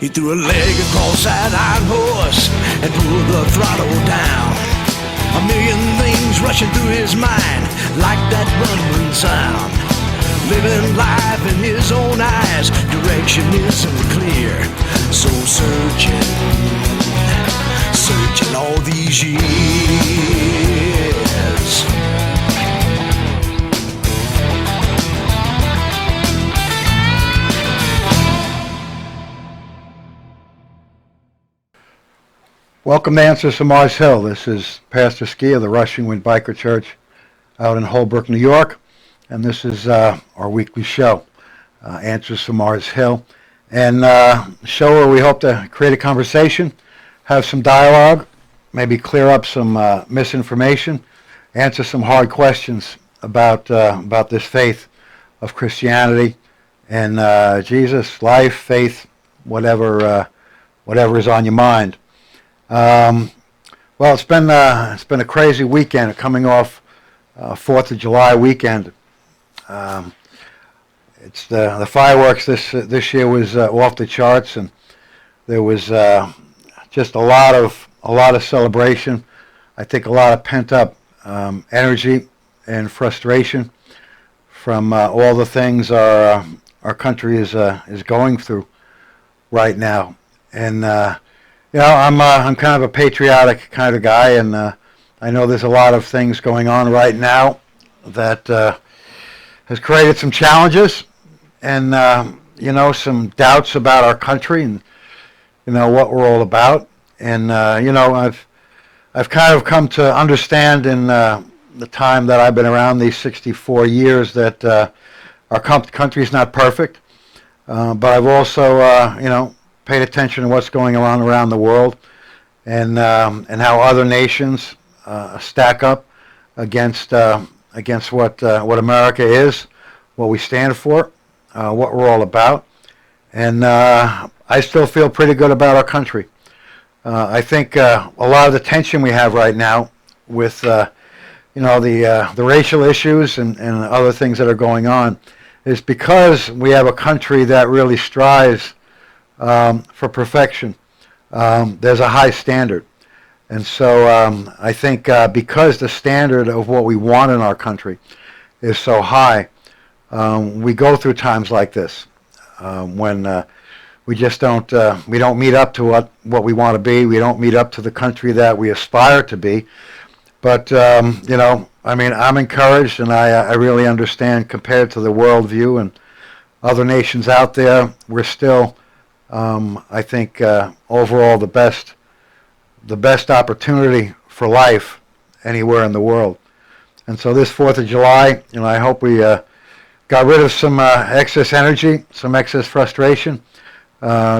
You threw a leg across that iron horse and pulled the throttle down. A million things rushing through his mind like that rumbling sound. Living life in his own eyes, direction isn't clear. So searching all these years. Welcome to Answers from Mars Hill. This is Pastor Ski of the Rushing Wind Biker Church out in Holbrook, New York. And this is our weekly show, Answers from Mars Hill. And a show where we hope to create a conversation, have some dialogue, maybe clear up some misinformation, answer some hard questions about this faith of Christianity and Jesus, life, faith, whatever is on your mind. Well, it's been a crazy weekend coming off 4th of July weekend. It's the fireworks this year was off the charts, and there was just a lot of celebration. I think a lot of pent up energy and frustration from all the things our country is going through right now. And I'm kind of a patriotic kind of guy, and I know there's a lot of things going on right now that has created some challenges and some doubts about our country and what we're all about. And I've kind of come to understand in the time that I've been around, these 64 years, that our country is not perfect, but I've also paid attention to what's going on around the world and how other nations stack up against what America is, what we stand for, what we're all about. And I still feel pretty good about our country. I think a lot of the tension we have right now with the racial issues and other things that are going on is because we have a country that really strives for perfection. There's a high standard. And so I think because the standard of what we want in our country is so high, we go through times like this when we just don't meet up to what we want to be. We don't meet up to the country that we aspire to be. But, I'm encouraged, and I really understand, compared to the worldview and other nations out there, we're still, I think, overall the best opportunity for life anywhere in the world. And so this 4th of July, I hope we got rid of some excess energy, some excess frustration.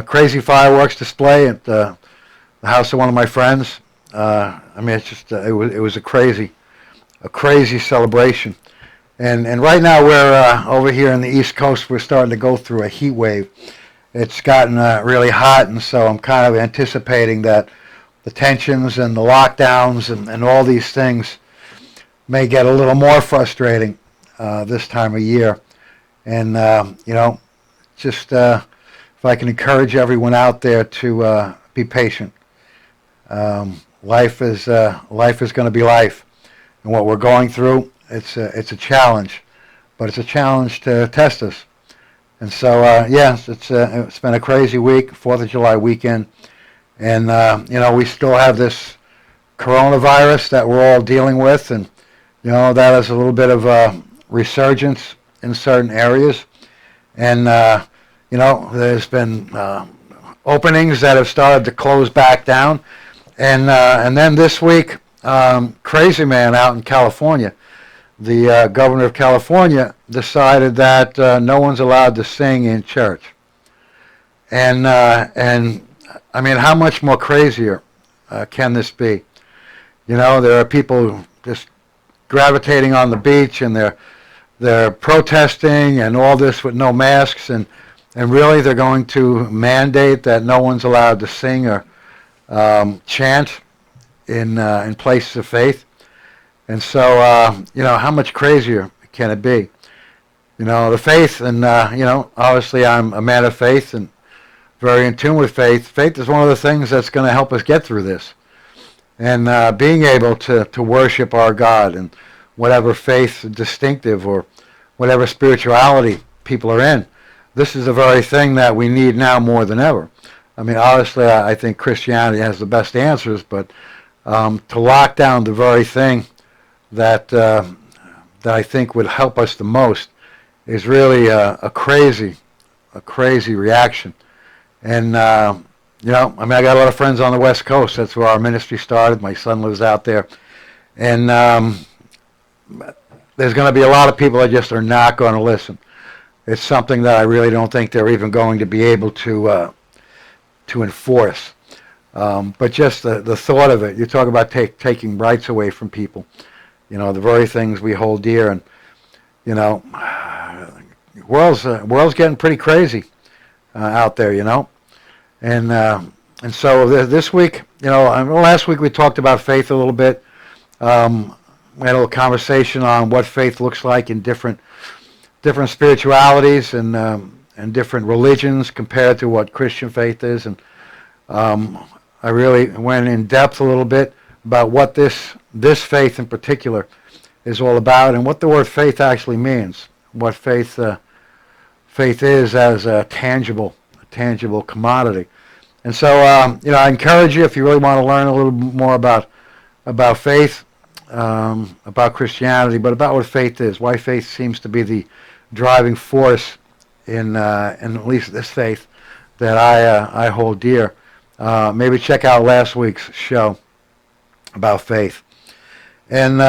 Crazy fireworks display at the house of one of my friends. It was a crazy celebration. And right now we're over here in the East Coast. We're starting to go through a heat wave. It's gotten really hot, and so I'm kind of anticipating that the tensions and the lockdowns and all these things may get a little more frustrating this time of year. And, if I can encourage everyone out there to be patient. Life is going to be life. And what we're going through, it's a challenge. But it's a challenge to test us. And so, yes, it's been a crazy week, 4th of July weekend. And, we still have this coronavirus that we're all dealing with. And, that is a little bit of a resurgence in certain areas. And, there's been openings that have started to close back down. And then this week, crazy man out in California, the governor of California decided that no one's allowed to sing in church. And how much more crazier can this be? There are people just gravitating on the beach, and they're protesting and all this with no masks, and really they're going to mandate that no one's allowed to sing or chant in places of faith. And so, how much crazier can it be? The faith, and, obviously I'm a man of faith, and very in tune with faith. Faith is one of the things that's going to help us get through this. And being able to worship our God and whatever faith distinctive or whatever spirituality people are in, this is the very thing that we need now more than ever. I mean, honestly, I think Christianity has the best answers, but to lock down the very thing that I think would help us the most is really a crazy reaction. And I mean, I got a lot of friends on the West Coast. That's where our ministry started. My son lives out there, and there's going to be a lot of people that just are not going to listen. It's something that I really don't think they're even going to be able to enforce. But just the thought of it, you talk about taking rights away from people, the very things we hold dear, and world's getting pretty crazy out there, and so this week, last week we talked about faith a little bit. We had a little conversation on what faith looks like in different spiritualities and different religions compared to what Christian faith is, and I really went in depth a little bit about what this faith in particular is all about, and what the word faith actually means. What faith is as a tangible commodity. And so I encourage you, if you really want to learn a little more about faith, about Christianity, but about what faith is, why faith seems to be the driving force in at least this faith that I hold dear. Maybe check out last week's show about faith. And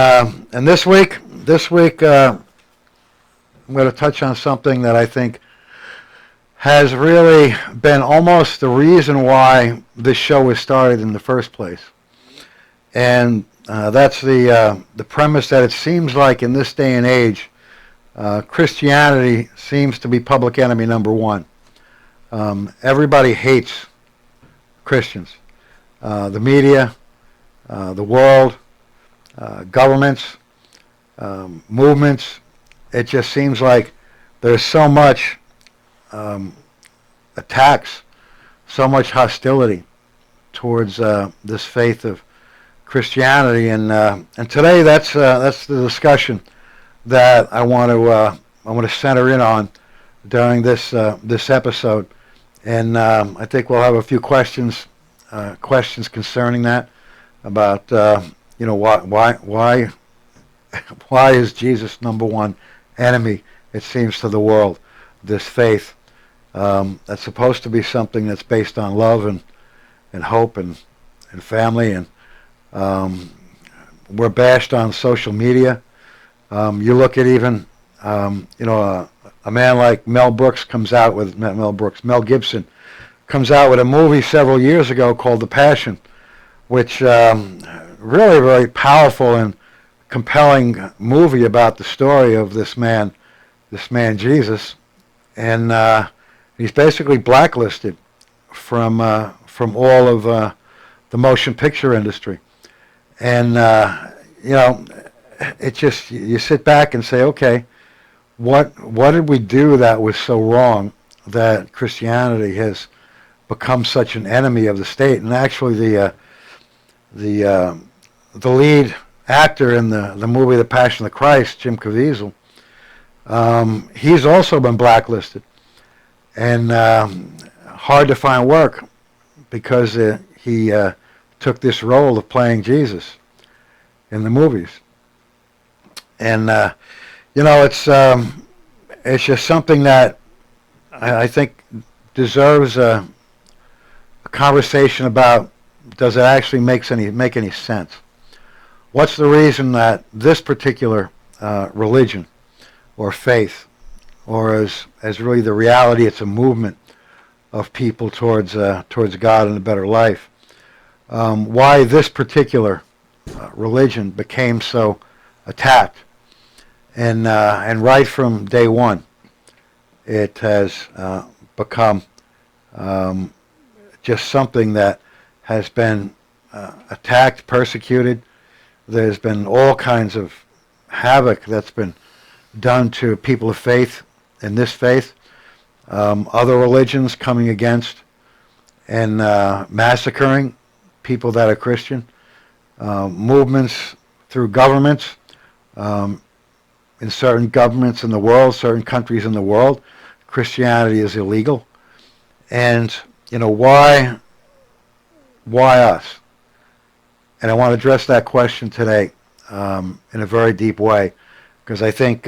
this week I'm going to touch on something that I think has really been almost the reason why this show was started in the first place. And that's the premise that it seems like in this day and age, Christianity seems to be public enemy number one. Everybody hates Christians. The media, the world, governments, movements. It just seems like there's so much attacks, so much hostility towards this faith of Christianity, and today that's the discussion that I want to center in on during this episode, and I think we'll have a few questions concerning that, about why is Jesus number one enemy, it seems, to the world, this faith that's supposed to be something that's based on love and hope and family, and we're bashed on social media. You look at even a man like Mel Gibson comes out with a movie several years ago called The Passion, which really very powerful and compelling movie about the story of this man Jesus, and he's basically blacklisted from all of the motion picture industry, and it just, you sit back and say, okay, what did we do that was so wrong that Christianity has become such an enemy of the state? And actually, the lead actor in the movie The Passion of the Christ, Jim Caviezel, he's also been blacklisted and hard to find work because he took this role of playing Jesus in the movies. And it's just something that I think deserves a conversation about, does it actually make any sense? What's the reason that this particular religion or faith, or as really the reality, it's a movement of people towards God and a better life, why this particular religion became so attacked, and right from day one, it has become just something that has been attacked, persecuted. There's been all kinds of havoc that's been done to people of faith in this faith. Other religions coming against and massacring people that are Christian. Movements through governments, in certain governments in the world, certain countries in the world, Christianity is illegal. And, why us? And I want to address that question today in a very deep way, because I think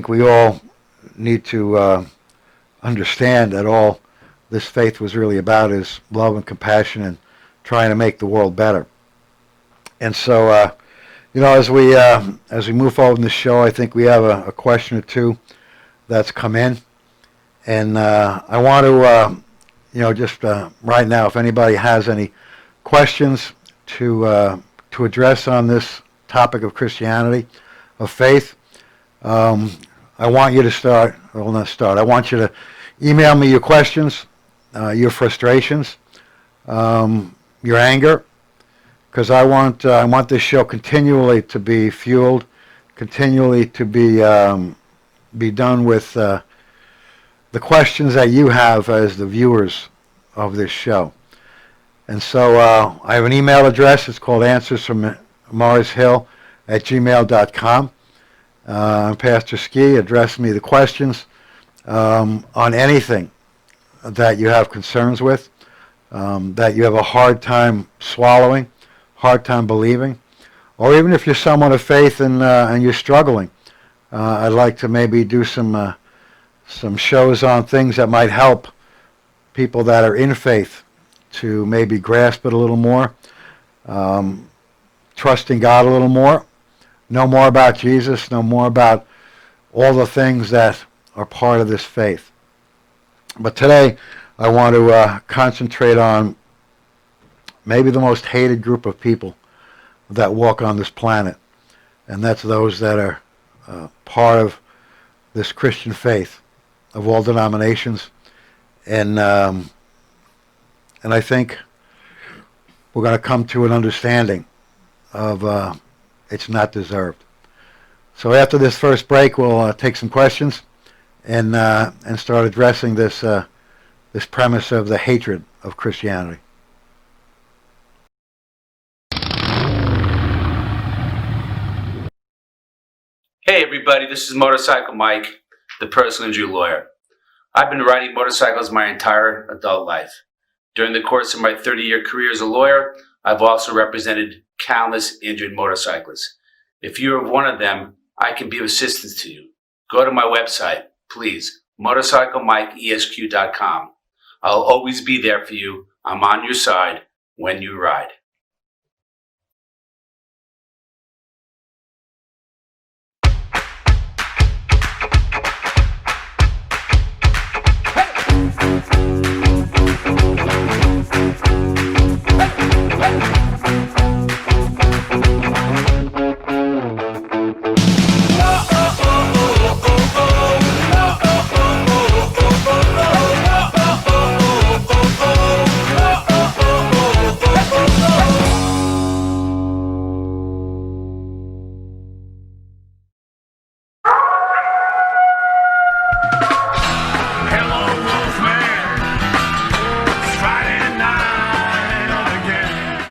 we all need to understand that all this faith was really about is love and compassion and trying to make the world better. And so, as we move forward in the show, I think we have a question or two that's come in, and I want to, just right now, if anybody has any questions to address on this topic of Christianity, of faith, I want you to start. Well, not start. I want you to email me your questions, your frustrations, your anger, because I want this show continually to be fueled, continually to be done with the questions that you have as the viewers of this show. And so I have an email address. It's called answersfrommarshill@gmail.com. I'm Pastor Ski. Address me the questions on anything that you have concerns with, that you have a hard time swallowing, hard time believing, or even if you're someone of faith and you're struggling. I'd like to maybe do some shows on things that might help people that are in faith to maybe grasp it a little more, trust in God a little more, know more about Jesus, know more about all the things that are part of this faith. But today, I want to concentrate on maybe the most hated group of people that walk on this planet, and that's those that are part of this Christian faith of all denominations, and I think we're going to come to an understanding of it's not deserved. So after this first break, we'll take some questions and start addressing this premise of the hatred of Christianity. Hey everybody, this is Motorcycle Mike, the personal injury lawyer. I've been riding motorcycles my entire adult life. During the course of my 30-year career as a lawyer, I've also represented countless injured motorcyclists. If you're one of them, I can be of assistance to you. Go to my website, please, motorcyclemikeesq.com. I'll always be there for you. I'm on your side when you ride.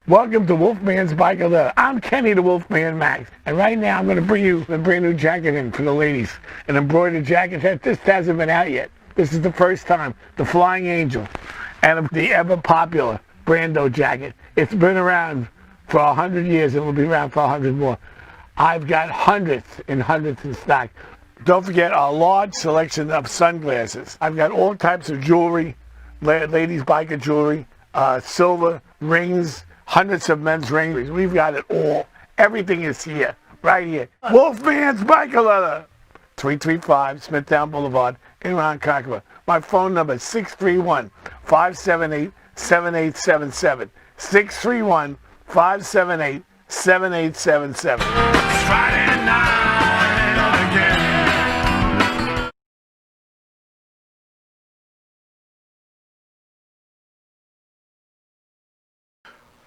Welcome to Wolfman's Bike of Leather. I'm Kenny the Wolfman Max, and right now I'm going to bring you a brand new jacket in for the ladies. An embroidered jacket that this hasn't been out yet. This is the first time. The Flying Angel and the ever popular Brando jacket. It's been around for 100 years and will be around for 100 more. I've got hundreds and hundreds in stock. Don't forget our large selection of sunglasses. I've got all types of jewelry, ladies biker jewelry, silver rings, hundreds of men's rings. We've got it all. Everything is here, right here. Wolfman's Bike of Leather, 335 Smithtown Boulevard in Ronkonkoma. My phone number is 631-578-7877. 631-578-7877. Friday night again.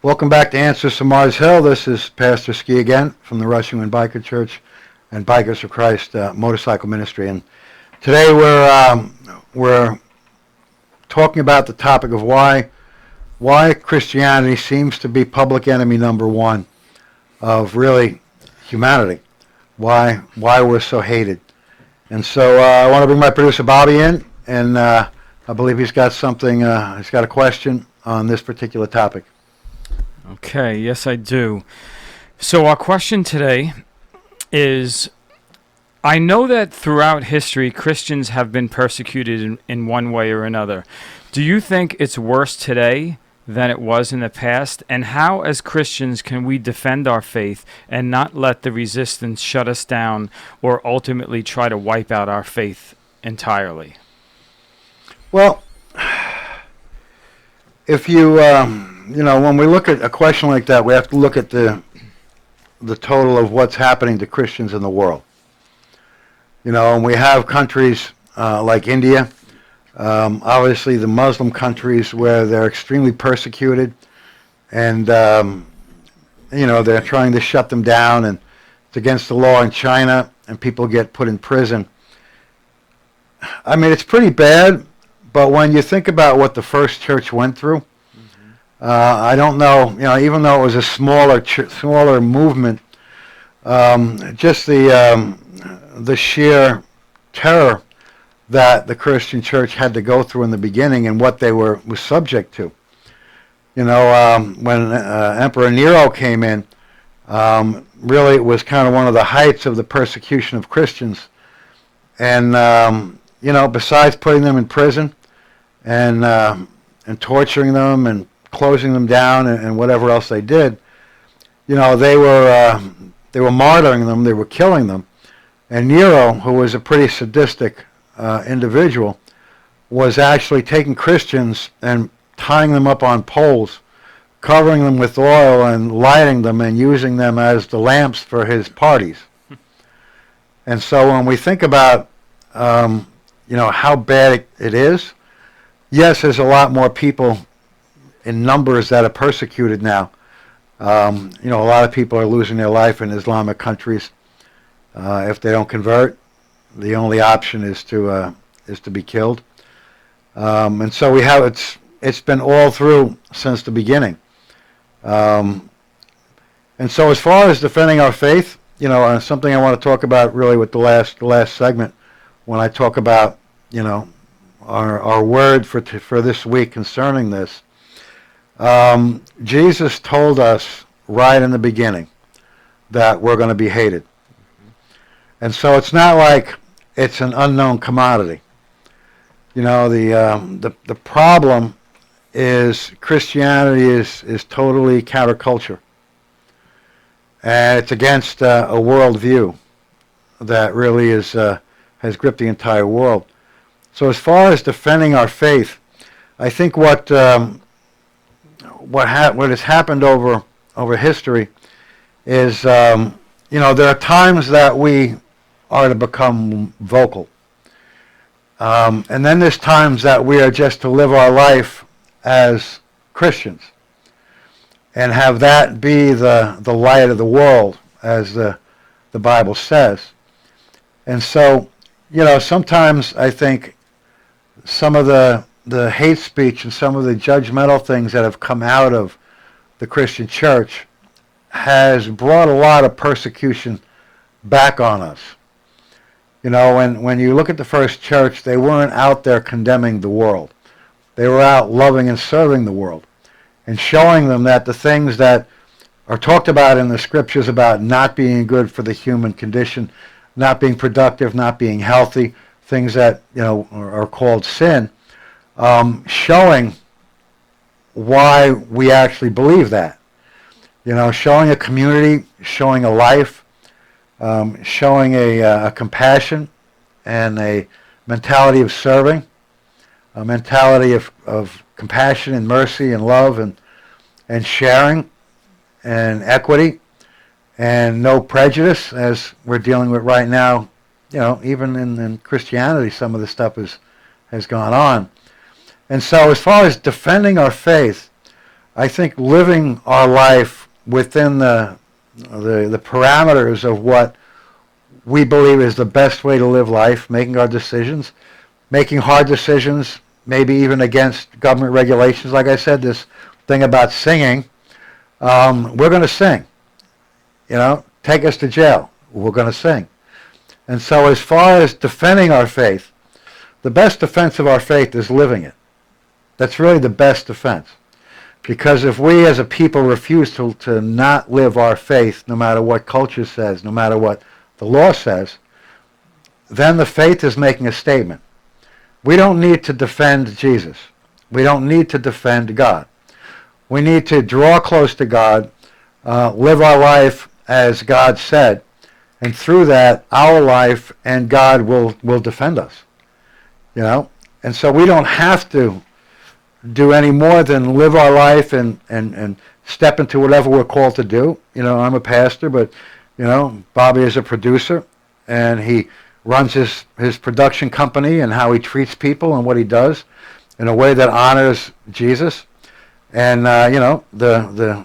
Welcome back to Answers from Mars Hill. This is Pastor Ski again from the Rushing Wind Biker Church and Bikers for Christ Motorcycle Ministry. And today we're talking about the topic of why why Christianity seems to be public enemy number one of really humanity. Why we're so hated. And so I want to bring my producer Bobby in, and I believe he's got something. He's got a question on this particular topic. Okay, yes I do. So our question today is, I know that throughout history Christians have been persecuted in one way or another. Do you think it's worse today than it was in the past? And how, as Christians, can we defend our faith and not let the resistance shut us down or ultimately try to wipe out our faith entirely? Well, if you, when we look at a question like that, we have to look at the total of what's happening to Christians in the world. And we have countries like India, obviously the Muslim countries where they're extremely persecuted, and they're trying to shut them down, and it's against the law in China, and people get put in prison. I mean, it's pretty bad, but when you think about what the first church went through, I don't know, even though it was a smaller movement, just the sheer terror that the Christian church had to go through in the beginning and what they were subject to. When Emperor Nero came in, really it was kind of one of the heights of the persecution of Christians. And, besides putting them in prison and torturing them and closing them down and whatever else they did, they were martyring them, they were killing them. And Nero, who was a pretty sadistic individual, was actually taking Christians and tying them up on poles, covering them with oil and lighting them and using them as the lamps for his parties. And so when we think about, how bad it is, yes, there's a lot more people in numbers that are persecuted now. A lot of people are losing their life in Islamic countries. If they don't convert, the only option is to be killed. And so we have it's been all through since the beginning. And so as far as defending our faith, something I want to talk about really with the last segment when I talk about our word for this week concerning this. Jesus told us right in the beginning that we're going to be hated. And so it's not like it's an unknown commodity. The problem is Christianity is totally counterculture. And it's against a worldview that really has gripped the entire world. So as far as defending our faith, I think what has happened over history is, there are times that we are to become vocal. And then there's times that we are just to live our life as Christians and have that be the light of the world, as the Bible says. And so, sometimes I think some of the hate speech and some of the judgmental things that have come out of the Christian church has brought a lot of persecution back on us. When you look at the first church, they weren't out there condemning the world. They were out loving and serving the world and showing them that the things that are talked about in the scriptures about not being good for the human condition, not being productive, not being healthy, things that are called sin, showing why we actually believe that. Showing a community, showing a life, showing a compassion and a mentality of serving, a mentality of compassion and mercy and love and sharing and equity and no prejudice, as we're dealing with right now. Even in Christianity, some of the stuff has gone on. And so as far as defending our faith, I think living our life within the parameters of what we believe is the best way to live life, making our decisions, making hard decisions, maybe even against government regulations. Like I said, this thing about singing, we're going to sing. Take us to jail. We're going to sing. And so as far as defending our faith, the best defense of our faith is living it. That's really the best defense. Because if we as a people refuse to not live our faith, no matter what culture says, no matter what the law says, then the faith is making a statement. We don't need to defend Jesus. We don't need to defend God. We need to draw close to God, live our life as God said, and through that, our life and God will defend us. And so we don't have to do any more than live our life and step into whatever we're called to do. I'm a pastor, but Bobby is a producer, and he runs his production company and how he treats people and what he does in a way that honors Jesus. And the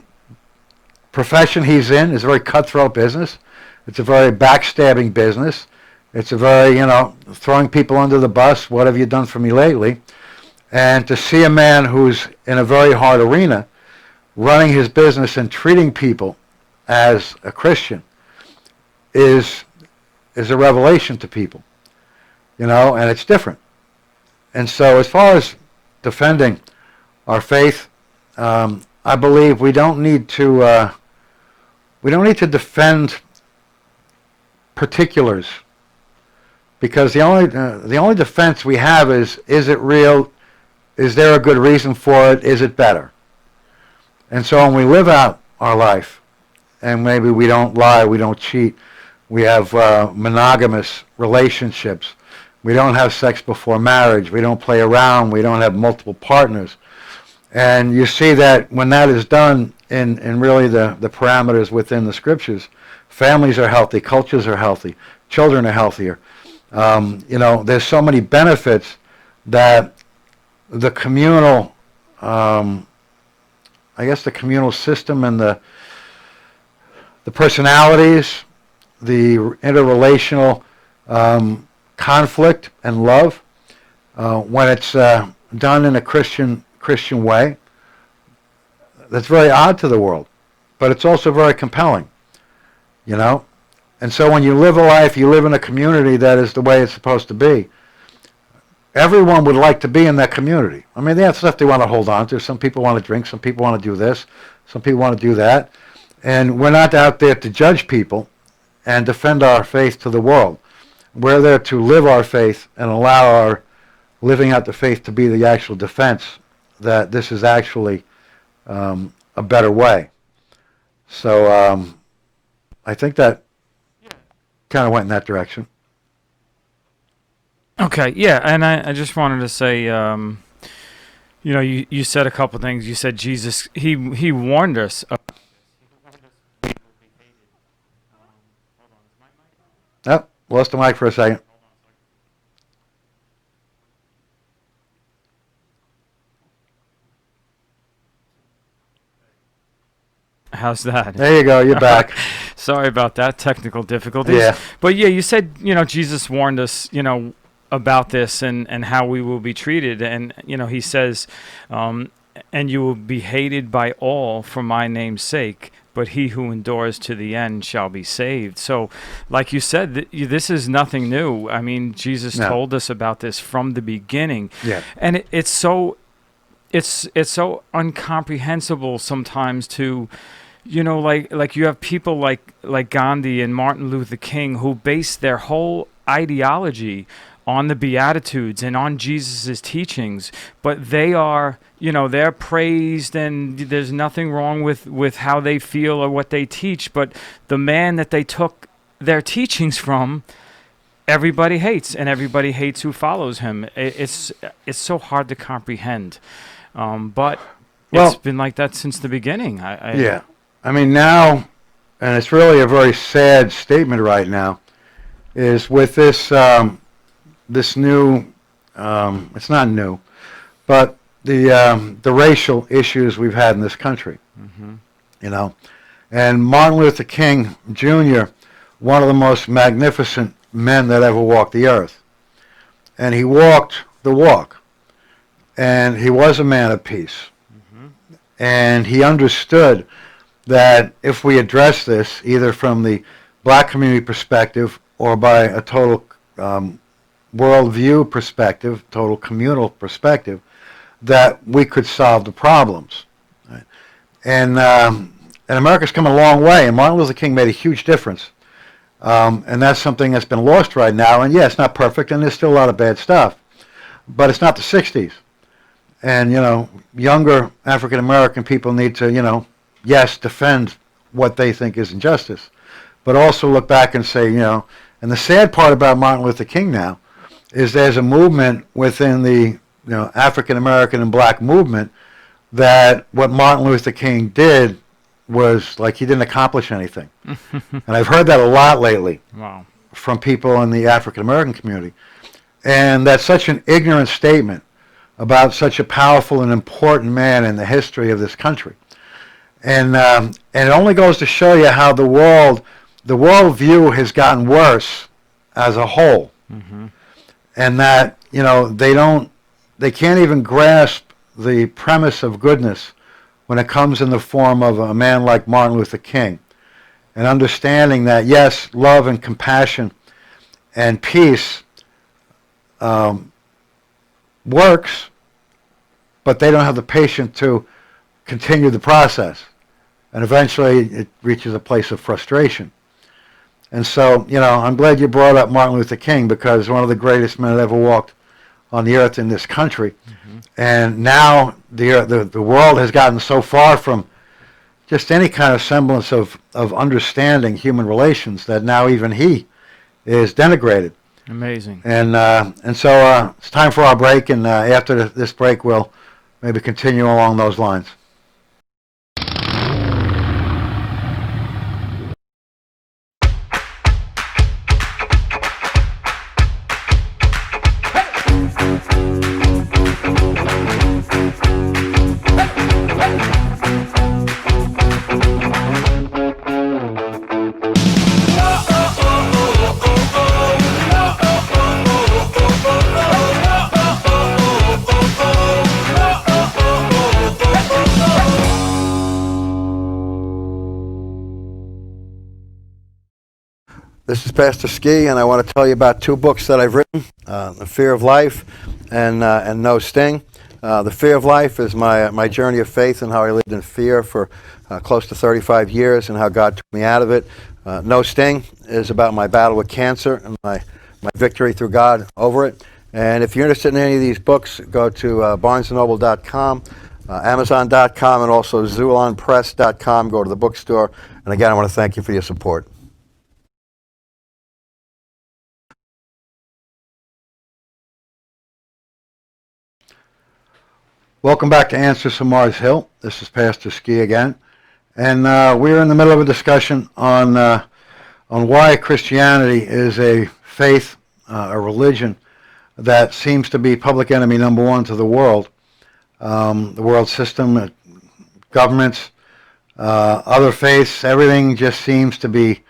profession he's in is a very cutthroat business. It's a very backstabbing business. It's a very, throwing people under the bus. What have you done for me lately? And to see a man who's in a very hard arena running his business and treating people as a Christian is a revelation to people, and it's different. And so as far as defending our faith, I believe we don't need to defend particulars, because the only defense we have is it real? Is there a good reason for it? Is it better? And so when we live out our life, and maybe we don't lie, we don't cheat, we have monogamous relationships, we don't have sex before marriage, we don't play around, we don't have multiple partners, and you see that when that is done in really the parameters within the scriptures, families are healthy, cultures are healthy, children are healthier. There's so many benefits that the communal, the communal system and the personalities, the interrelational conflict and love, when it's done in a Christian way, that's very odd to the world, but it's also very compelling, And so when you live a life, you live in a community that is the way it's supposed to be. Everyone would like to be in that community. I mean, they have stuff they want to hold on to. Some people want to drink. Some people want to do this. Some people want to do that. And we're not out there to judge people and defend our faith to the world. We're there to live our faith and allow our living out the faith to be the actual defense that this is actually a better way. So I think that kind of went in that direction. Okay, yeah, and I just wanted to say, you said a couple things. You said Jesus, he warned us. Oh, lost the mic for a second. How's that? There you go, you're back. Sorry about that, technical difficulties. Yeah. But yeah, you said, Jesus warned us, about this and how we will be treated. And, he says, and you will be hated by all for my name's sake, but he who endures to the end shall be saved. So, like you said, this is nothing new. I mean, Jesus told us about this from the beginning. Yeah. And it's so incomprehensible sometimes to, like you have people like Gandhi and Martin Luther King who base their whole ideology on the Beatitudes and on Jesus' teachings, but they are, they're praised and there's nothing wrong with how they feel or what they teach, but the man that they took their teachings from, everybody hates, and everybody hates who follows him. It's so hard to comprehend, but it's been like that since the beginning. Yeah. I mean, now, and it's really a very sad statement right now, is with this this new, it's not new, but the racial issues we've had in this country, and Martin Luther King Jr., one of the most magnificent men that ever walked the earth, and he walked the walk, and he was a man of peace. And he understood that if we address this, either from the black community perspective or by a total worldview perspective, total communal perspective, that we could solve the problems. Right? And America's come a long way, and Martin Luther King made a huge difference. And that's something that's been lost right now. And yeah, it's not perfect, and there's still a lot of bad stuff. But it's not the 60s. And, younger African American people need to, yes, defend what they think is injustice, but also look back and say, and the sad part about Martin Luther King now is there's a movement within the, African American and black movement that what Martin Luther King did was like he didn't accomplish anything. And I've heard that a lot lately. Wow. From people in the African American community. And that's such an ignorant statement about such a powerful and important man in the history of this country. And it only goes to show you how the worldview has gotten worse as a whole. And that, they can't even grasp the premise of goodness when it comes in the form of a man like Martin Luther King. And understanding that, yes, love and compassion and peace works, but they don't have the patience to continue the process. And eventually it reaches a place of frustration. And so, I'm glad you brought up Martin Luther King, because one of the greatest men that ever walked on the earth in this country. And now the world has gotten so far from just any kind of semblance of understanding human relations that now even he is denigrated. Amazing. And so it's time for our break, and after this break, we'll maybe continue along those lines. This is Pastor Ski, and I want to tell you about two books that I've written, The Fear of Life and No Sting. The Fear of Life is my journey of faith and how I lived in fear for close to 35 years and how God took me out of it. No Sting is about my battle with cancer and my victory through God over it. And if you're interested in any of these books, go to barnesandnoble.com, amazon.com, and also zulonpress.com. Go to the bookstore. And again, I want to thank you for your support. Welcome back to Answers from Mars Hill. This is Pastor Ski again. And we're in the middle of a discussion on why Christianity is a faith, a religion that seems to be public enemy number one to the world. The world system, governments, other faiths, everything just seems to be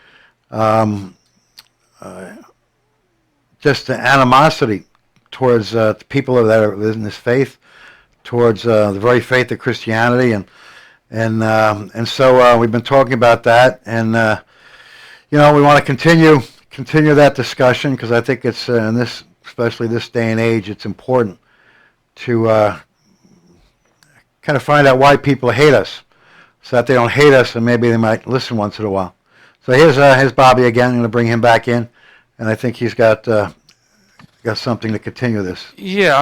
just an animosity towards people that are in this faith, towards the very faith of Christianity, and so we've been talking about that, and we want to continue that discussion, because I think it's in this, especially this day and age, it's important to kind of find out why people hate us, so that they don't hate us, and maybe they might listen once in a while. So here's Bobby again. I'm going to bring him back in, and I think he's got something to continue this. Yeah,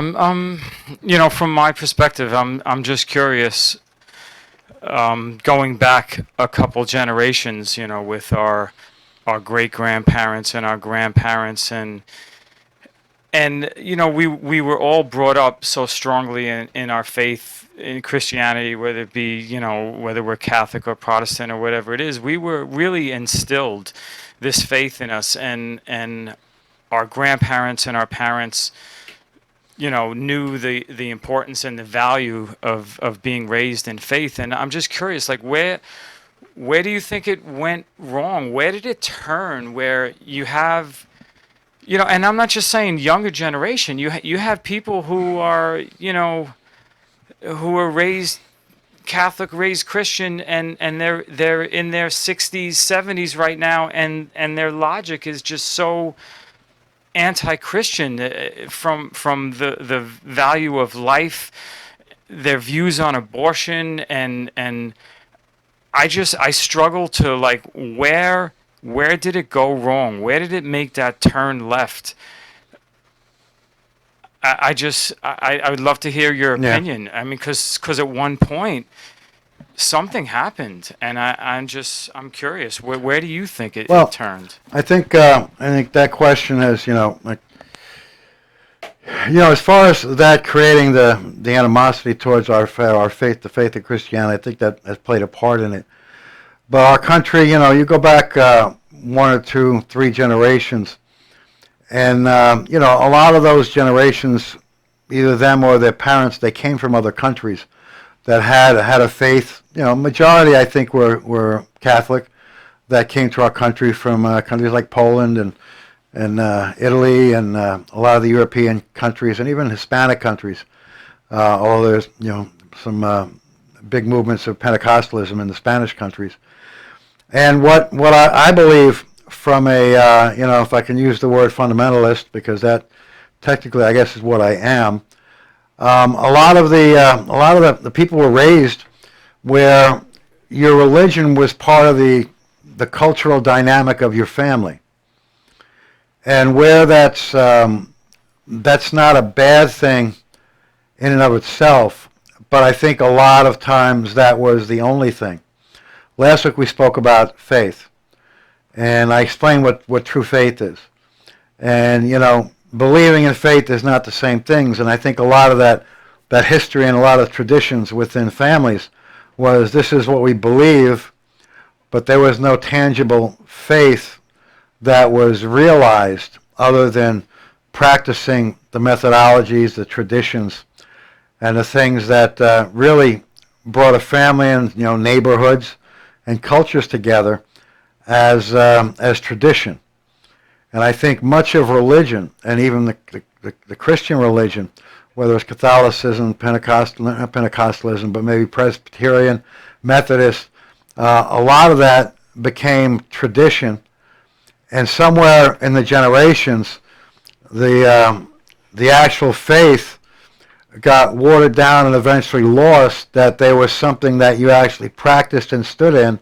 from my perspective, I'm just curious, going back a couple generations, with our great grandparents and our grandparents, and we were all brought up so strongly in our faith in Christianity, whether it be whether we're Catholic or Protestant or whatever it is, we were really instilled this faith in us, and our grandparents and our parents, knew the importance and the value of being raised in faith. And I'm just curious, like, where do you think it went wrong? Where did it turn where you have, and I'm not just saying younger generation. You have people who are, who are raised Catholic, raised Christian, and they're in their 60s, 70s right now, and their logic is just so anti-Christian, from the value of life, their views on abortion, and I struggle to, like, where did it go wrong? Where did it make that turn left? I would love to hear your opinion. I mean, because at one point something happened, and I'm curious. Where do you think it turned? I think that question has, as far as that creating the animosity towards our faith, the faith of Christianity, I think that has played a part in it. But our country, you go back 1 or 2, 3 generations, and a lot of those generations, either them or their parents, they came from other countries that had a faith. Majority, I think, were Catholic, that came to our country from countries like Poland and Italy, and a lot of the European countries, and even Hispanic countries. Although there's some big movements of Pentecostalism in the Spanish countries. And what I believe, from a if I can use the word fundamentalist, because that technically I guess is what I am. A lot of the people were raised where your religion was part of the cultural dynamic of your family, and where that's not a bad thing in and of itself, but I think a lot of times that was the only thing. Last week we spoke about faith, and I explained what true faith is, and believing in faith is not the same things. And I think a lot of that history and a lot of traditions within families was, this is what we believe, but there was no tangible faith that was realized other than practicing the methodologies, the traditions, and the things that really brought a family and neighborhoods and cultures together as tradition. And I think much of religion, and even the Christian religion, whether it's Catholicism, not Pentecostalism, but maybe Presbyterian, Methodist, a lot of that became tradition. And somewhere in the generations, the actual faith got watered down and eventually lost, that there was something that you actually practiced and stood in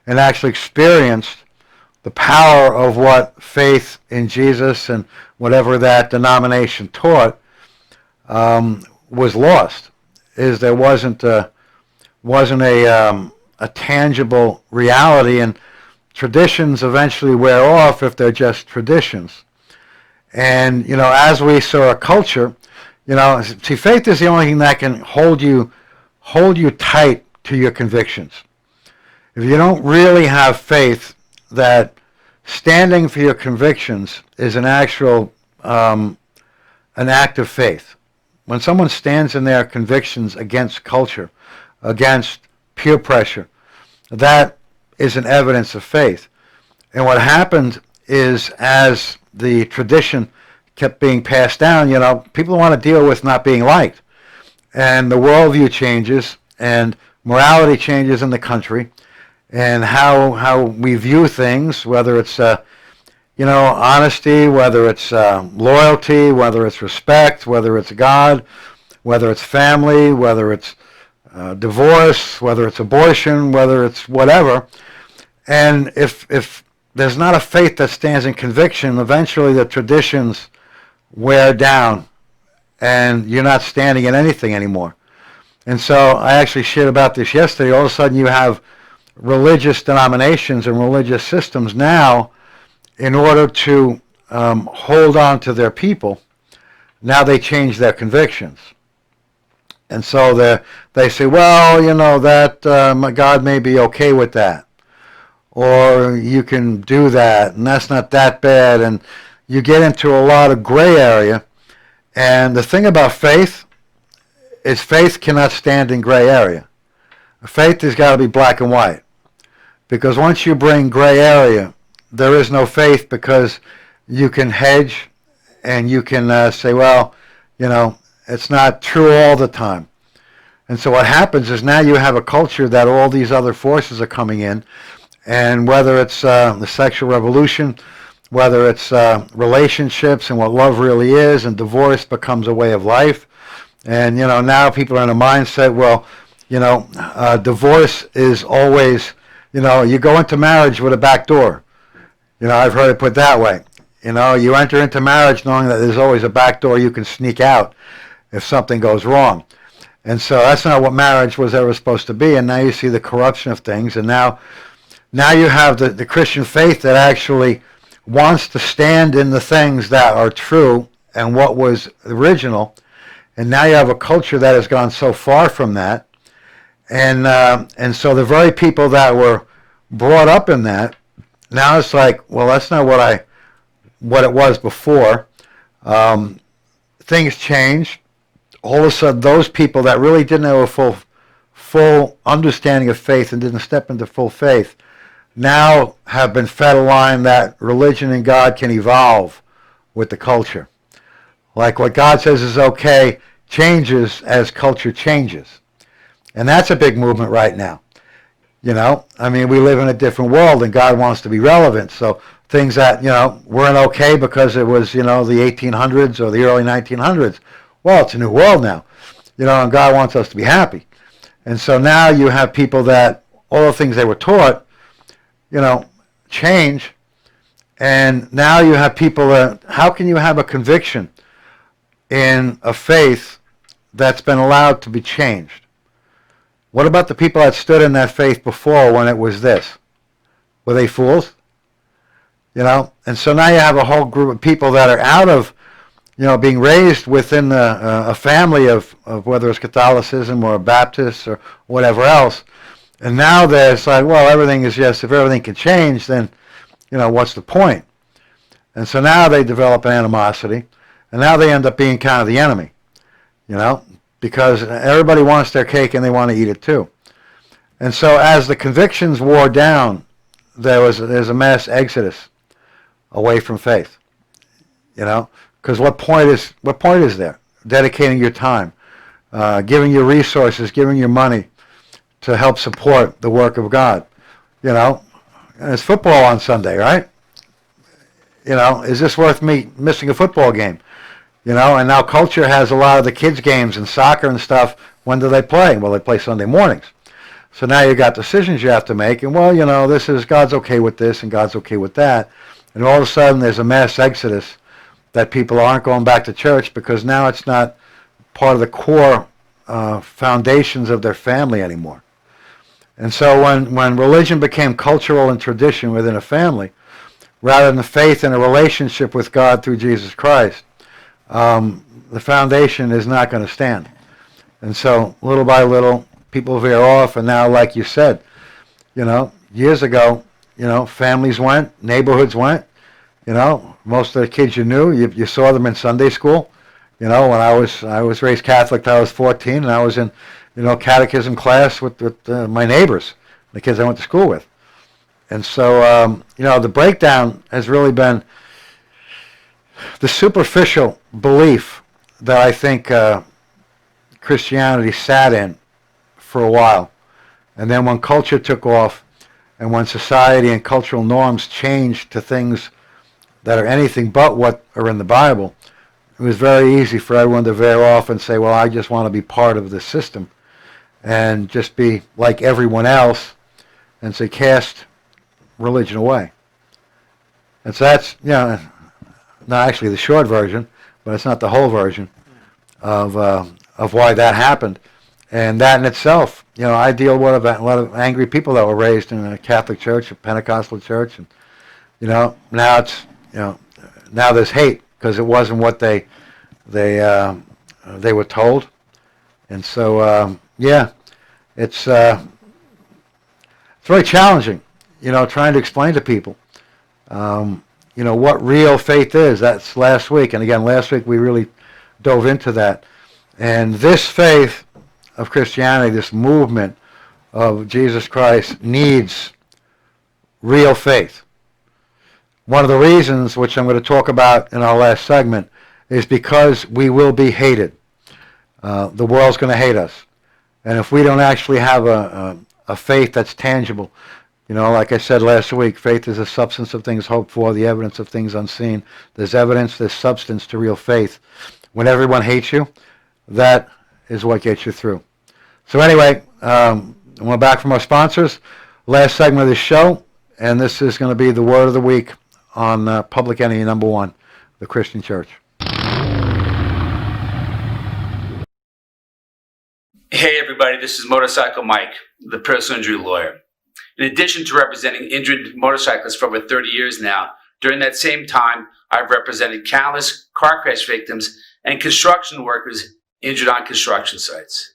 and actually experienced. The power of what faith in Jesus and whatever that denomination taught was lost. There wasn't a tangible reality, and traditions eventually wear off if they're just traditions. And as we saw a culture, see, faith is the only thing that can hold you tight to your convictions. If you don't really have faith that standing for your convictions is an actual an act of faith. When someone stands in their convictions against culture, against peer pressure, that is an evidence of faith. And what happened is, as the tradition kept being passed down, people want to deal with not being liked. And the worldview changes, and morality changes in the country, and how we view things, whether it's honesty, whether it's loyalty, whether it's respect, whether it's God, whether it's family, whether it's divorce, whether it's abortion, whether it's whatever. And if there's not a faith that stands in conviction, eventually the traditions wear down, and you're not standing in anything anymore. And so I actually shared about this yesterday. All of a sudden you have religious denominations and religious systems now, in order to hold on to their people, now they change their convictions. And so they say, well, that God may be okay with that, or you can do that, and that's not that bad. And you get into a lot of gray area. And the thing about faith is, faith cannot stand in gray area. Faith has got to be black and white. Because once you bring gray area, there is no faith, because you can hedge and you can say, well, it's not true all the time. And so what happens is now you have a culture that all these other forces are coming in, and whether it's the sexual revolution, whether it's relationships and what love really is, and divorce becomes a way of life. And, now people are in a mindset, well, divorce is always, you go into marriage with a back door. I've heard it put that way. You enter into marriage knowing that there's always a back door you can sneak out if something goes wrong. And so that's not what marriage was ever supposed to be. And now you see the corruption of things. And now you have the Christian faith that actually wants to stand in the things that are true and what was original. And now you have a culture that has gone so far from that. And so the very people that were brought up in that, now it's like, well, that's not what it was before. Things change. All of a sudden, those people that really didn't have a full understanding of faith and didn't step into full faith now have been fed a line that religion and God can evolve with the culture. Like what God says is okay changes as culture changes. And that's a big movement right now. We live in a different world and God wants to be relevant. So things that, weren't okay because it was, the 1800s or the early 1900s. Well, it's a new world now, and God wants us to be happy. And so now you have people that all the things they were taught, change. And now you have people that, how can you have a conviction in a faith that's been allowed to be changed? What about the people that stood in that faith before when it was this? Were they fools? And so now you have a whole group of people that are out of, being raised within a family of whether it's Catholicism or Baptist or whatever else. And now there's like, well, everything is if everything can change, then, what's the point? And so now they develop an animosity, and now they end up being kind of the enemy, because everybody wants their cake and they want to eat it too. And so as the convictions wore down, there's a mass exodus away from faith, because what point is there? Dedicating your time, giving your resources, giving your money to help support the work of God. And it's football on Sunday, right? Is this worth me missing a football game? And now culture has a lot of the kids' games and soccer and stuff. When do they play? Well, they play Sunday mornings. So now you got decisions you have to make. And well, this is God's okay with this and God's okay with that. And all of a sudden there's a mass exodus that people aren't going back to church because now it's not part of the core foundations of their family anymore. And so when religion became cultural and tradition within a family, rather than faith and a relationship with God through Jesus Christ, the foundation is not going to stand. And so little by little, people veer off. And now, like you said, years ago, families went, neighborhoods went. Most of the kids you knew, you saw them in Sunday school. When I was raised Catholic till I was 14, and I was in, catechism class with my neighbors, the kids I went to school with. And so, the breakdown has really been the superficial belief that I think Christianity sat in for a while. And then when culture took off, and when society and cultural norms changed to things that are anything but what are in the Bible, it was very easy for everyone to veer off and say, well, I just want to be part of this system and just be like everyone else, and say, cast religion away. And so that's, not actually the short version, but it's not the whole version of why that happened. And that in itself, I deal with a lot of angry people that were raised in a Catholic church, a Pentecostal church, and now it's now there's hate because it wasn't what they were told, and so it's very challenging, trying to explain to people, what real faith is. That's last week, and again last week we really dove into that, and this faith of Christianity, this movement of Jesus Christ, needs real faith. One of the reasons, which I'm going to talk about in our last segment, is because we will be hated. The world's going to hate us. And if we don't actually have a faith that's tangible, like I said last week, faith is the substance of things hoped for, the evidence of things unseen. There's evidence, there's substance to real faith. When everyone hates you, that is what gets you through. So anyway, we're back from our sponsors. Last segment of the show, and this is going to be the word of the week on Public Enemy number 1, the Christian Church. Hey everybody, this is Motorcycle Mike, the personal injury lawyer. In addition to representing injured motorcyclists for over 30 years now, during that same time, I've represented countless car crash victims and construction workers injured on construction sites.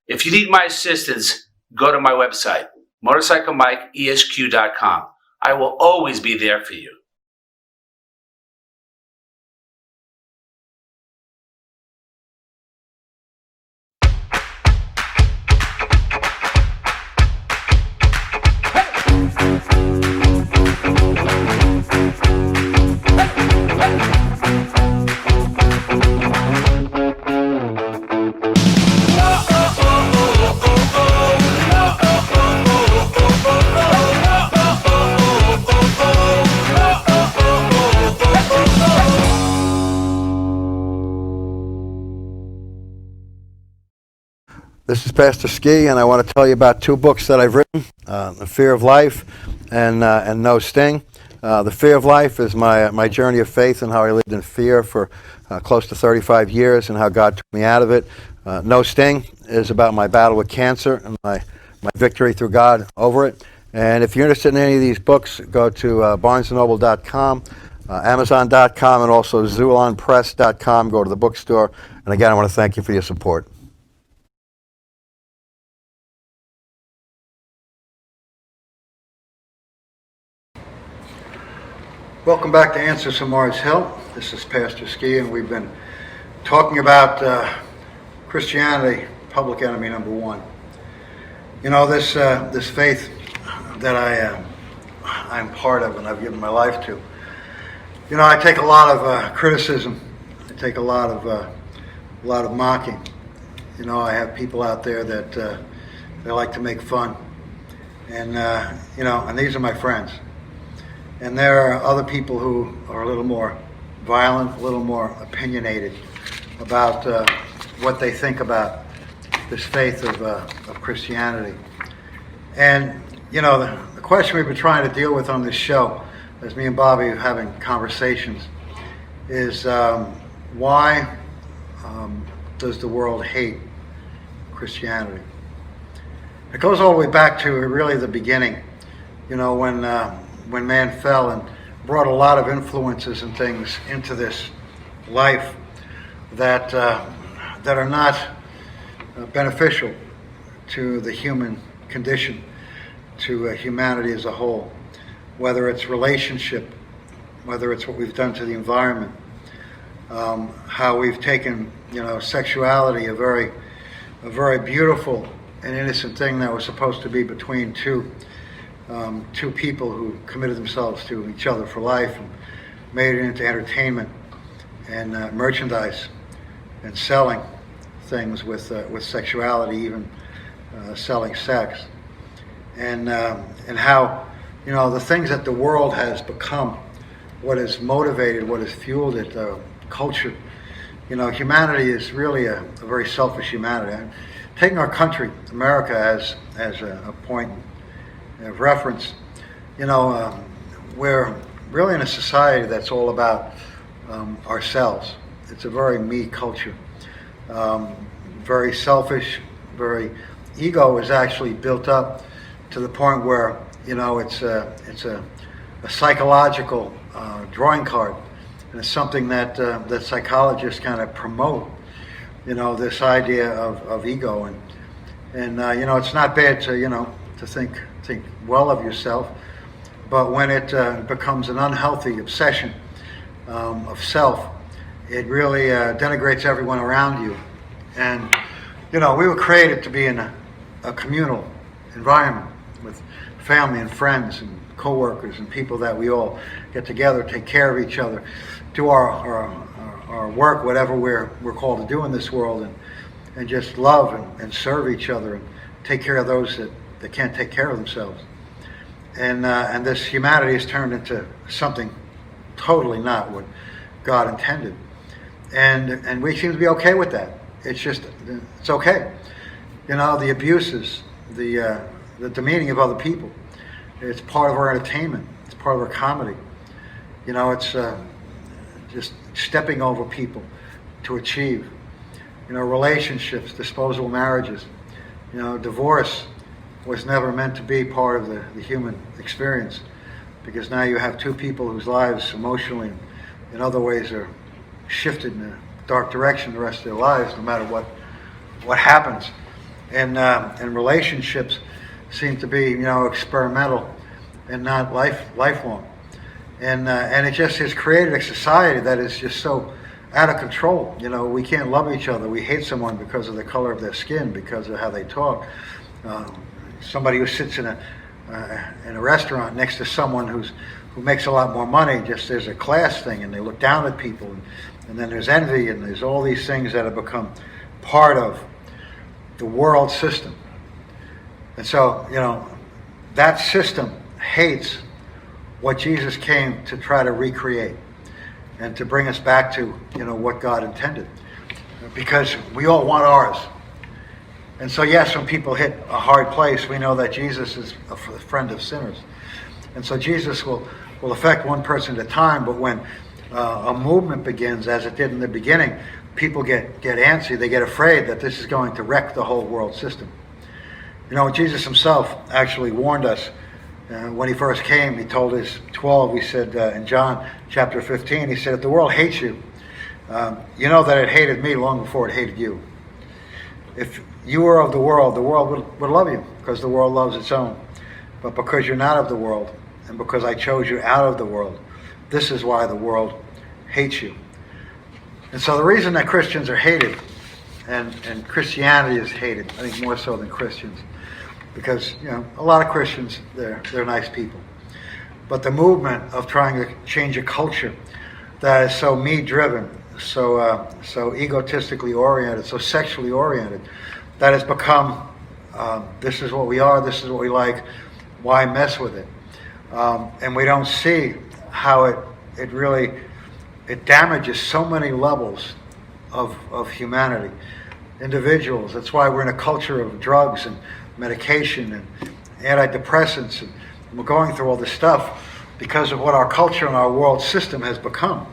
If you need my assistance, go to my website, motorcyclemikeesq.com. I will always be there for you. This is Pastor Ski, and I want to tell you about 2 books that I've written, The Fear of Life and No Sting. The Fear of Life is my journey of faith and how I lived in fear for close to 35 years and how God took me out of it. No Sting is about my battle with cancer and my victory through God over it. And if you're interested in any of these books, go to barnesandnoble.com, amazon.com, and also zulonpress.com. Go to the bookstore. And again, I want to thank you for your support. Welcome back to Answers from Mars Hill. This is Pastor Ski, and we've been talking about Christianity, public enemy number 1. This faith that I'm part of and I've given my life to. I take a lot of criticism. I take a lot of mocking. I have people out there that they like to make fun, and and these are my friends. And there are other people who are a little more violent, a little more opinionated about what they think about this faith of Christianity. And, the question we've been trying to deal with on this show, as me and Bobby are having conversations, is why does the world hate Christianity? It goes all the way back to really the beginning, when man fell and brought a lot of influences and things into this life that are not beneficial to the human condition, to humanity as a whole, whether it's relationship, whether it's what we've done to the environment, how we've taken sexuality, a very beautiful and innocent thing that was supposed to be between two people who committed themselves to each other for life and made it into entertainment and merchandise and selling things with sexuality, even selling sex, and how the things that the world has become, what has motivated, what has fueled it, culture. Humanity is really a very selfish humanity. And taking our country, America, as a point of reference, we're really in a society that's all about ourselves. It's a very me culture, very selfish, very ego is actually built up to the point where it's a psychological drawing card, and it's something that psychologists kind of promote. This idea of ego, and it's not bad to think well of yourself, but when it becomes an unhealthy obsession of self, it really denigrates everyone around you. And we were created to be in a communal environment with family and friends and co-workers and people that we all get together, take care of each other, do our work, whatever we're called to do in this world, and just love and serve each other and take care of those that can't take care of themselves. And this humanity has turned into something totally not what God intended. And we seem to be okay with that. It's okay. The abuses, the demeaning of other people. It's part of our entertainment. It's part of our comedy. It's just stepping over people to achieve. Relationships, disposable marriages. Divorce was never meant to be part of the human experience, because now you have two people whose lives emotionally and in other ways are shifted in a dark direction the rest of their lives, no matter what happens. And relationships seem to be experimental and not lifelong. And it just has created a society that is just so out of control. We can't love each other. We hate someone because of the color of their skin, because of how they talk. Somebody who sits in a restaurant next to someone who makes a lot more money, just there's a class thing, and they look down at people, and then there's envy, and there's all these things that have become part of the world system. And so, that system hates what Jesus came to try to recreate and to bring us back to, what God intended. Because we all want ours. And so, yes, when people hit a hard place, we know that Jesus is a friend of sinners. And so Jesus will affect one person at a time, but when a movement begins, as it did in the beginning, people get antsy, they get afraid that this is going to wreck the whole world system. Jesus himself actually warned us when he first came. He told his 12, he said in John chapter 15, he said, if the world hates you, you know that it hated me long before it hated you. If you were of the world would love you, because the world loves its own. But because you're not of the world, and because I chose you out of the world, this is why the world hates you. And so the reason that Christians are hated, and Christianity is hated, I think more so than Christians, because a lot of Christians, they're nice people. But the movement of trying to change a culture that is so me-driven, so egotistically oriented, so sexually oriented, that has become, this is what we are, this is what we like, why mess with it? And we don't see how it really damages so many levels of humanity, individuals. That's why we're in a culture of drugs and medication and antidepressants, and we're going through all this stuff because of what our culture and our world system has become.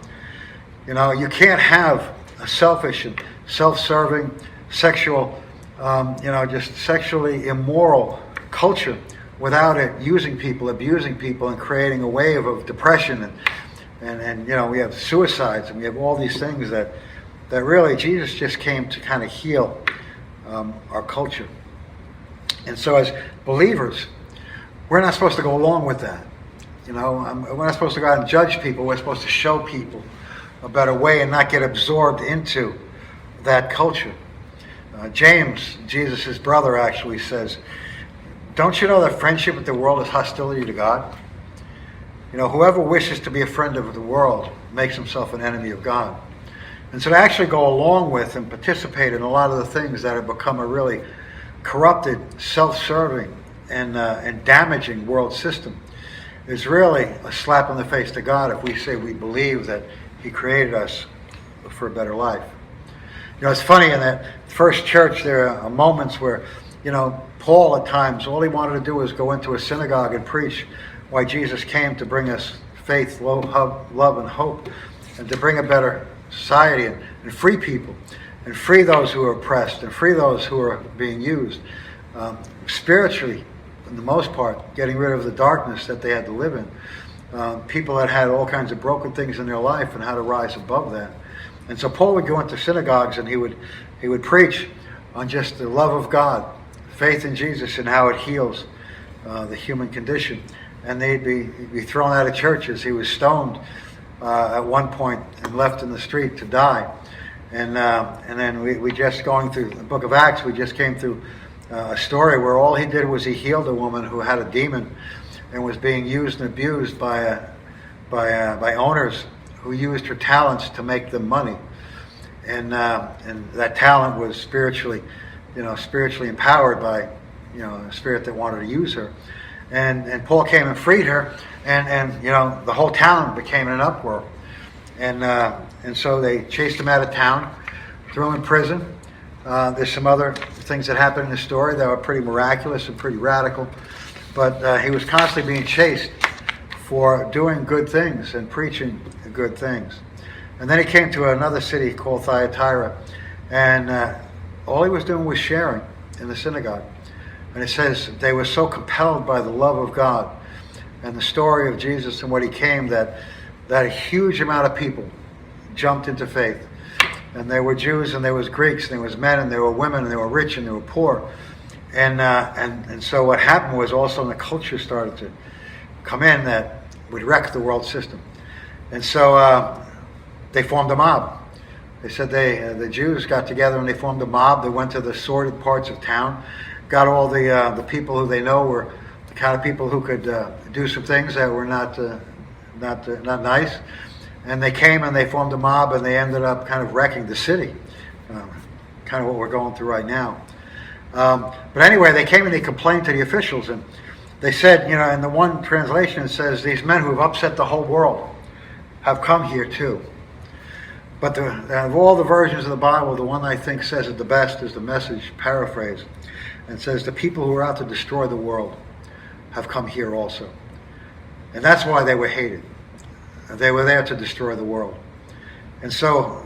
You can't have a selfish and self-serving, sexual, just sexually immoral culture without it using people, abusing people, and creating a wave of depression, and we have suicides, and we have all these things that really Jesus just came to kind of heal our culture. And so as believers, we're not supposed to go along with that. We're not supposed to go out and judge people. We're supposed to show people a better way and not get absorbed into that culture. James, Jesus' brother, actually says, don't you know that friendship with the world is hostility to God? Whoever wishes to be a friend of the world makes himself an enemy of God. And so to actually go along with and participate in a lot of the things that have become a really corrupted, self-serving, and damaging world system is really a slap in the face to God if we say we believe that he created us for a better life. It's funny, in that first church there are moments where, Paul at times, all he wanted to do was go into a synagogue and preach why Jesus came to bring us faith, love, and hope, and to bring a better society and free people, and free those who are oppressed, and free those who are being used. Spiritually, for the most part, getting rid of the darkness that they had to live in. People that had all kinds of broken things in their life and how to rise above that. And so Paul would go into synagogues and he would preach on just the love of God, faith in Jesus, and how it heals the human condition. And he'd be thrown out of churches. He was stoned at one point and left in the street to die. And then we just going through the book of Acts, we just came through a story where all he did was he healed a woman who had a demon, and was being used and abused by owners who used her talents to make them money, and that talent was spiritually empowered by a spirit that wanted to use her, and Paul came and freed her, and the whole town became in an uproar, and so they chased him out of town, threw him in prison. There's some other things that happened in the story that were pretty miraculous and pretty radical, but he was constantly being chased for doing good things and preaching good things. And then he came to another city called Thyatira, and all he was doing was sharing in the synagogue. And it says they were so compelled by the love of God and the story of Jesus and what he came that a huge amount of people jumped into faith. And there were Jews and there was Greeks and there was men and there were women and there were rich and there were poor. And so what happened was also the culture started to come in that would wreck the world system. And so they formed a mob. They said the Jews got together and they formed a mob. They went to the sordid parts of town, got all the people who they know were the kind of people who could do some things that were not nice. And they came and they formed a mob and they ended up kind of wrecking the city, kind of what we're going through right now. But anyway, they came and they complained to the officials, and they said, in the one translation it says, these men who have upset the whole world have come here too. But of all the versions of the Bible, the one I think says it the best is the Message paraphrase, and says the people who are out to destroy the world have come here also. And that's why they were hated. They were there to destroy the world. And so,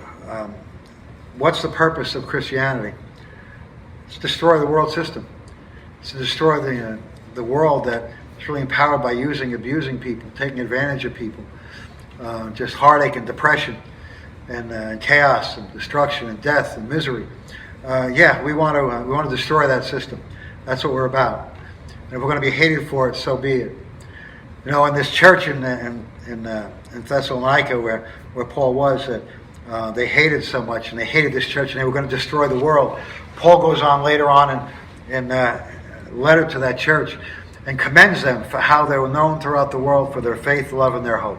what's the purpose of Christianity? It's to destroy the world system. It's to destroy the world that is really empowered by abusing people, taking advantage of people, just heartache and depression, and chaos and destruction and death and misery. We want to destroy that system. That's what we're about. And if we're going to be hated for it, so be it. In this church in Thessalonica, where Paul was, that they hated so much, and they hated this church, and they were going to destroy the world. Paul goes on later on in a letter to that church and commends them for how they were known throughout the world for their faith, love, and their hope.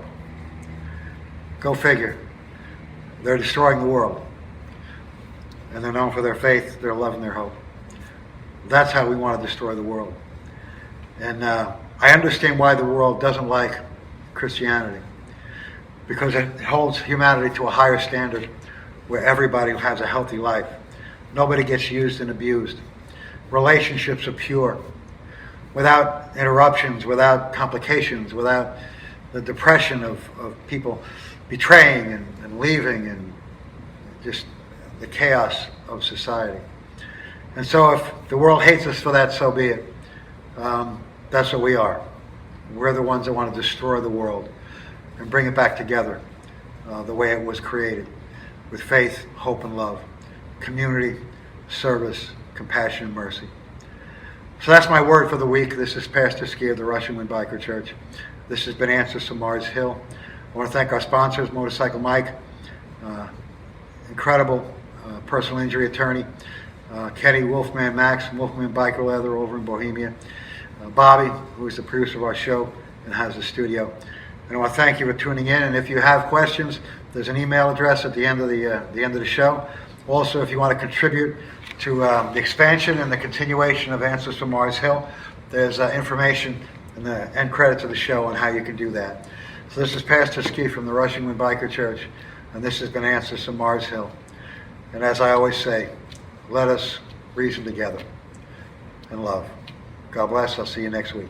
Go figure. They're destroying the world. And they're known for their faith, their love, and their hope. That's how we want to destroy the world. And I understand why the world doesn't like Christianity, because it holds humanity to a higher standard where everybody has a healthy life. Nobody gets used and abused. Relationships are pure, without interruptions, without complications, without the depression of people betraying and leaving, and just the chaos of society. And so if the world hates us for that, so be it. That's what we are. We're the ones that want to destroy the world and bring it back together the way it was created, with faith, hope, and love, community, service, compassion, and mercy. So that's my word for the week. This is Pastor Ski of the Russian Wind Biker Church. This has been Answers from Mars Hill. I want to thank our sponsors, Motorcycle Mike, incredible personal injury attorney, Kenny Wolfman Max from Wolfman Biker Leather over in Bohemia, Bobby, who is the producer of our show and has a studio. And I want to thank you for tuning in. And if you have questions, there's an email address at the end of the show. Also, if you want to contribute to the expansion and the continuation of Answers from Mars Hill, there's information in the end credits of the show on how you can do that. So this is Pastor Ski from the Russian Wind Biker Church, and this has been Answers from Mars Hill. And as I always say, let us reason together in love. God bless. I'll see you next week.